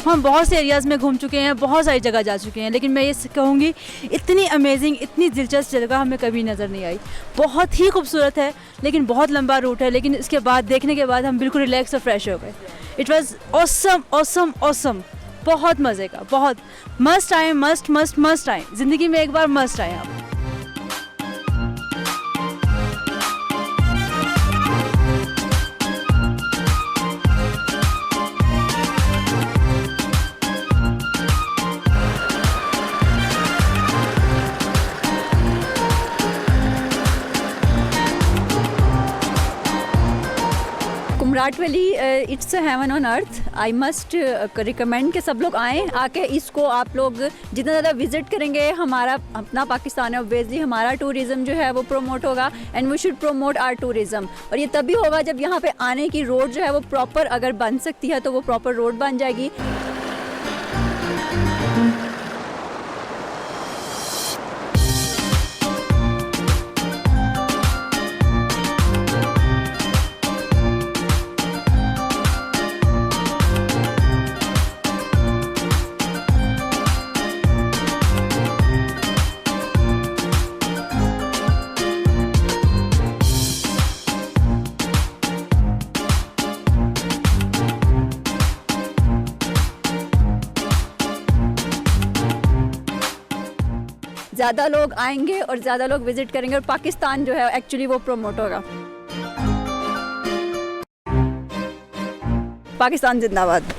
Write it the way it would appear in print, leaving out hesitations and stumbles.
हम बहुत से एरियाज़ में घूम चुके हैं, बहुत सारी जगह जा चुके हैं, लेकिन मैं ये कहूँगी इतनी अमेजिंग, इतनी दिलचस्प जगह हमें कभी नज़र नहीं आई। बहुत ही खूबसूरत है, लेकिन बहुत लंबा रूट है, लेकिन इसके बाद देखने के बाद हम बिल्कुल रिलैक्स और फ्रेश हो गए। It was awesome awesome awesome, बहुत मज़े का, बहुत मस्ट आए, मस्ट मस्ट मस्ट आए, ज़िंदगी में एक बार मस्ट आए आप। Kumrat valley it's a heaven on earth. I must recommend कि सब लोग आएँ, आके इसको आप लोग जितना ज़्यादा विजिट करेंगे, हमारा अपना पाकिस्तान है, ऑब्वियसली हमारा टूरिज़्म जो है वो प्रमोट होगा, and we should promote our tourism. और ये तभी होगा जब यहाँ पे आने की रोड जो है वो प्रॉपर अगर बन सकती है तो वो प्रॉपर रोड बन जाएगी। ज़्यादा लोग आएंगे और ज़्यादा लोग विजिट करेंगे और पाकिस्तान जो है एक्चुअली वो प्रमोट होगा। पाकिस्तान जिंदाबाद।